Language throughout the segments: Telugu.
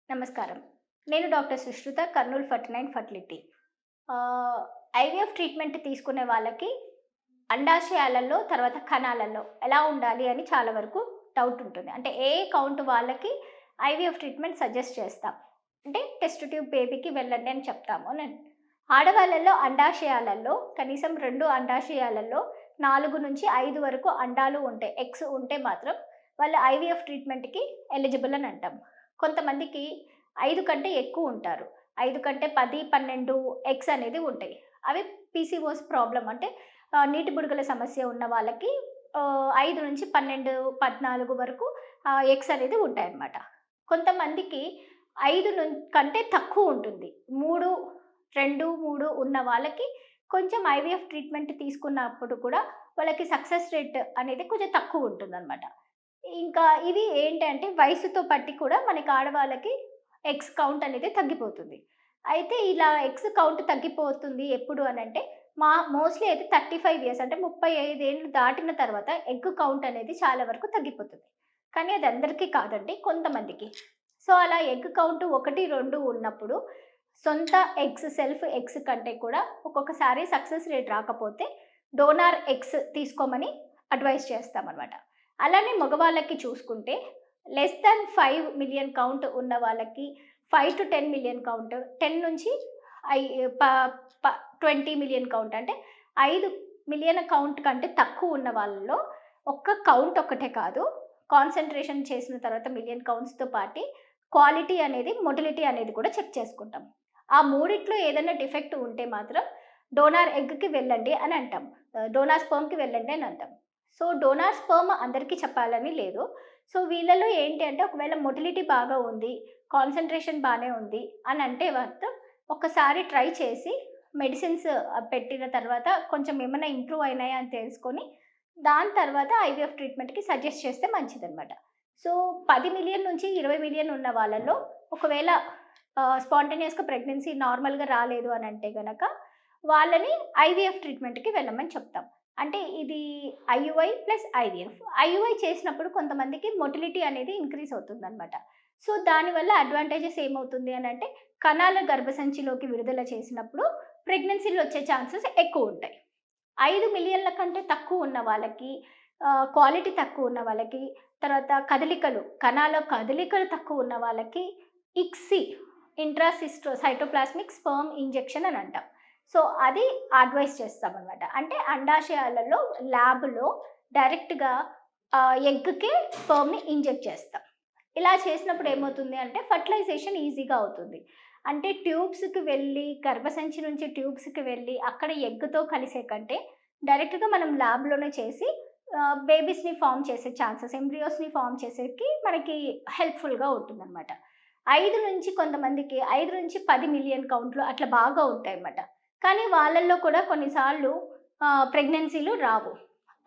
నమస్కారం. నేను డాక్టర్ సుష్రుత, కర్నూల్ 49 ఫర్టిలిటీ. ఆహ్, ఐవీఎఫ్ ట్రీట్మెంట్ తీసుకునే వాళ్ళకి అండాశయాలలో, తర్వాత కణాలలో ఎలా ఉండాలి అని చాలా వరకు డౌట్ ఉంటుంది. అంటే ఏ కౌంట్ వాళ్ళకి ఐవీఎఫ్ ట్రీట్మెంట్ సజెస్ట్ చేస్తాం. అంటే టెస్ట్ ట్యూబ్ బేబీకి వెళ్ళండి అని చెప్తాము ఆడవాళ్ళలో అండాశయాలలో కనీసం 2 అండాశయాలలో 4-5 వరకు అండాలు ఉంటాయి. ఎగ్స్ ఉంటే మాత్రం వాళ్ళు ఐవీఎఫ్ ట్రీట్మెంట్‌కి ఎలిజిబుల్ అని అంటాం. కొంతమందికి 5 కంటే ఎక్కువ ఉంటారు. 5 కంటే 10, 12 ఎగ్స్ అనేది ఉంటాయి. అవి పీసీఓఎస్ ప్రాబ్లమ్ అంటే నీటి బుడగల సమస్య ఉన్న వాళ్ళకి 5-12, 14 వరకు ఎగ్స్ అనేది ఉంటాయన్నమాట. కొంతమందికి 5 కంటే తక్కువ ఉంటుంది. 3, 2, 3 ఉన్న వాళ్ళకి కొంచెం ఐవీఎఫ్ ట్రీట్మెంట్ తీసుకున్నప్పుడు కూడా వాళ్ళకి సక్సెస్ రేట్ అనేది కొంచెం తక్కువ ఉంటుందన్నమాట. ఇంకా ఇది ఏంటంటే వయసుతో బట్టి కూడా మనకి ఆడవాళ్ళకి ఎగ్స్ కౌంట్ అనేది తగ్గిపోతుంది. అయితే ఇలా ఎగ్స్ కౌంట్ తగ్గిపోతుంది ఎప్పుడు అనంటే మోస్ట్‌లీ అయితే 35 ఇయర్స్ అంటే 35 ఏళ్ళు దాటిన తర్వాత ఎగ్ కౌంట్ అనేది చాలా వరకు తగ్గిపోతుంది. కానీ అది అందరికీ కాదండి, కొంతమందికి. సో, అలా ఎగ్ కౌంట్ 1, 2 ఉన్నప్పుడు సొంత ఎగ్స్, సెల్ఫ్ ఎగ్స్ కంటే కూడా ఒక్కొక్కసారి సక్సెస్ రేట్ రాకపోతే డోనార్ ఎగ్స్ తీసుకోమని అడ్వైస్ చేస్తామనమాట. అలానే మగవాళ్ళకి చూసుకుంటే లెస్ థాన్ 5 మిలియన్ కౌంట్ ఉన్న వాళ్ళకి 5-10 మిలియన్ కౌంట్, 10 నుంచి ఐ ప ప 20 మిలియన్ కౌంట్ అంటే 5 మిలియన్ కౌంట్ కంటే తక్కువ ఉన్న వాళ్ళలో ఒక్క కౌంట్ ఒక్కటే కాదు, కాన్సంట్రేషన్ చేసిన తర్వాత మిలియన్ కౌంట్స్‌తో పాటి క్వాలిటీ అనేది, మొటిలిటీ అనేది కూడా చెక్ చేసుకుంటాం. ఆ మూడిట్లో ఏదైనా డిఫెక్ట్ ఉంటే మాత్రం డోనార్ ఎగ్‌కి వెళ్ళండి అని అంటాం. డోనార్ స్పెర్మ్‌కి వెళ్ళండి అని అంటాం. సో, డోనార్ స్పెర్మ్ అందరికీ చెప్పాలని లేదు. సో, వీళ్ళలో ఏంటి అంటే ఒకవేళ మొటిలిటీ బాగా ఉంది, కాన్సంట్రేషన్ బానే ఉంది అని అంటే మాత్రం ఒక్కసారి ట్రై చేసి మెడిసిన్స్ పెట్టిన తర్వాత కొంచెం ఏమన్నా ఇంప్రూవ్ అయినాయా అని తెలుసుకొని, దాని తర్వాత ఐవీఎఫ్ ట్రీట్మెంట్‌కి సజెస్ట్ చేస్తే మంచిదనమాట. సో, 10,000,000 నుంచి 20,000,000 ఉన్న వాళ్ళలో ఒకవేళ స్పాంటేనియస్‌గా ప్రెగ్నెన్సీ నార్మల్‌గా రాలేదు అనంటే గనక వాళ్ళని ఐవీఎఫ్ ట్రీట్మెంట్‌కి వెళ్ళమని చెప్తాం. అంటే ఇది ఐయుఐ ప్లస్ ఐవీఎఫ్. ఐయుఐ చేసినప్పుడు కొంతమందికి మొటిలిటీ అనేది ఇంక్రీజ్ అవుతుందనమాట. సో, దానివల్ల అడ్వాంటేజెస్ ఏమవుతుంది అనంటే కణాల గర్భసంచిలోకి విడుదల చేసినప్పుడు ప్రెగ్నెన్సీలు వచ్చే ఛాన్సెస్ ఎక్కువుంటాయి. 5,000,000 కంటే తక్కువ ఉన్న వాళ్ళకి, క్వాలిటీ తక్కువ ఉన్న వాళ్ళకి, తర్వాత కదలికలు, కణాల కదలికలు తక్కువ ఉన్న వాళ్ళకి ఇక్సీ సైటోప్లాస్మిక్ స్పెర్మ్ ఇంజెక్షన్ అని అంటాం. సో, అది అడ్వైస్ చేస్తామనమాట. అంటే అండాశయాలలో ల్యాబ్‌లో డైరెక్ట్‌గా ఎగ్‌కే స్పెర్మ్‌ని ఇంజెక్ట్ చేస్తాం. ఇలా చేసినప్పుడు ఏమవుతుంది అంటే ఫర్టిలైజేషన్ ఈజీగా అవుతుంది. అంటే ట్యూబ్స్‌కి వెళ్ళి, గర్భసంచి నుంచి ట్యూబ్స్‌కి వెళ్ళి, అక్కడ ఎగ్‌తో కలిసే కంటే డైరెక్ట్‌గా మనం ల్యాబ్‌లోనే చేసి బేబీస్‌ని ఫార్మ్ చేసే ఛాన్సెస్, ఎంబ్రియోస్‌ని ఫార్మ్ చేసేకి మనకి హెల్ప్‌ఫుల్‌గా ఉంటుందనమాట. 5 నుంచి కొంతమందికి 5-10 మిలియన్ కౌంట్‌లో అట్లా బాగా ఉంటాయన్నమాట. కానీ వాళ్ళల్లో కూడా కొన్నిసార్లు ప్రెగ్నెన్సీలు రావు.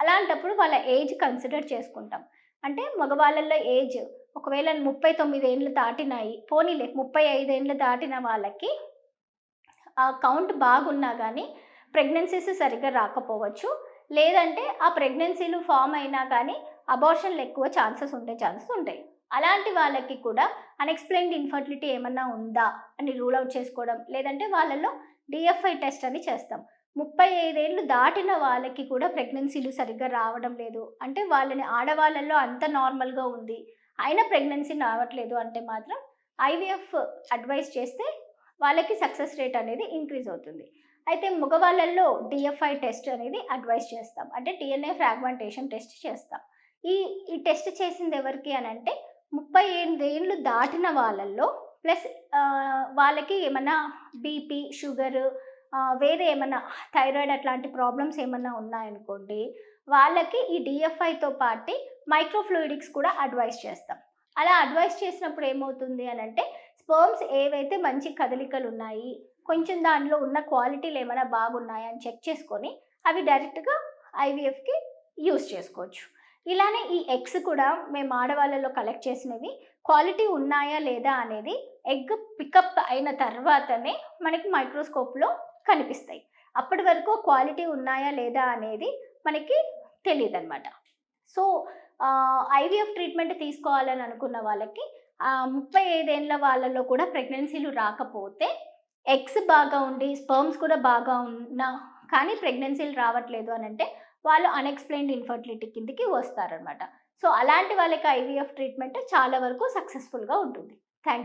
అలాంటప్పుడు వాళ్ళ ఏజ్ కన్సిడర్ చేసుకుంటాం. అంటే మగవాళ్ళలో ఏజ్ ఒకవేళ 39 ఏండ్లు దాటినాయి, పోనీలే 35 ఏండ్లు దాటిన వాళ్ళకి ఆ కౌంట్ బాగున్నా గానీ ప్రెగ్నెన్సీస్ సరిగ్గా రాకపోవచ్చు. లేదంటే ఆ ప్రెగ్నెన్సీలు ఫార్మ్ అయినా కానీ అబార్షన్‌లు ఎక్కువ ఛాన్సెస్ ఉంటాయి. అలాంటి వాళ్ళకి కూడా అన్‌ఎక్స్‌ప్లెయిన్డ్ ఇన్‌ఫర్టిలిటీ ఏమన్నా ఉందా అని రూల్ ఔట్ చేసుకోవడం. లేదంటే వాళ్ళలో డీఎఫ్ఐ టెస్ట్ అని చేస్తాం. 35 ఏళ్ళు దాటిన వాళ్ళకి కూడా ప్రెగ్నెన్సీలు సరిగ్గా రావడం లేదు. అంటే వాళ్ళని ఆడవాళ్ళలో అంత నార్మల్‌గా ఉంది. అయినా ప్రెగ్నెన్సీ రావట్లేదు అంటే మాత్రం ఐవీఎఫ్ అడ్వైస్ చేస్తే వాళ్ళకి సక్సెస్ రేట్ అనేది ఇంక్రీజ్ అవుతుంది. అయితే మగవాళ్ళల్లో డీఎఫ్ఐ టెస్ట్ అనేది అడ్వైస్ చేస్తాం. అంటే డీఎన్ఏ ఫ్రాగ్మెంటేషన్ టెస్ట్ చేస్తాం. ఈ ఈ టెస్ట్ చేసింది ఎవరికి అనంటే 38 ఏళ్ళు దాటిన వాళ్ళల్లో ప్లస్ వాళ్ళకి ఏమన్నా బీపీ, షుగరు, వేరే ఏమన్నా థైరాయిడ్ అట్లాంటి ప్రాబ్లమ్స్ ఏమన్నా ఉన్నాయనుకోండి, వాళ్ళకి ఈ డీఎఫ్ఐతో పాటి మైక్రోఫ్లూయిడిక్స్ కూడా అడ్వైస్ చేస్తాం. అలా అడ్వైస్ చేసినప్పుడు ఏమవుతుంది అనంటే స్పెర్మ్స్ ఏవైతే మంచి కదలికలున్నాయి, కొంచెం దానిలో ఉన్న క్వాలిటీలేమైనా బాగున్నాయా అని చెక్ చేసుకొని, అవి డైరెక్ట్‌గా ఐవీఎఫ్‌కి యూజ్ చేసుకోవచ్చు. ఇలానే ఈ ఎగ్స్ కూడా మేము ఆడవాళ్ళలో కలెక్ట్ చేసినవి క్వాలిటీ ఉన్నాయా లేదా అనేది ఎగ్ పికప్ అయిన తర్వాతనే మనకి మైక్రోస్కోప్‌లో కనిపిస్తాయి. అప్పటి వరకు క్వాలిటీ ఉన్నాయా లేదా అనేది మనకి తెలీదనమాట. సో, ఐవీఎఫ్ ట్రీట్మెంట్ తీసుకోవాలని అనుకున్న వాళ్ళకి 35 ఏళ్ల వాళ్ళలో కూడా ప్రెగ్నెన్సీలు రాకపోతే, ఎగ్స్ బాగా ఉండి, స్పెర్మ్స్ కూడా బాగా ఉన్నా కానీ ప్రెగ్నెన్సీలు రావట్లేదు అనంటే, వాళ్ళు అన్‌ఎక్స్‌ప్లెయిన్డ్ ఇన్‌ఫెర్టిలిటీ కిందకి వస్తారనమాట. సో, అలాంటి వాళ్ళకి ఐవీఎఫ్ ట్రీట్మెంట్ చాలా వరకు సక్సెస్‌ఫుల్‌గా ఉంటుంది. Thank you.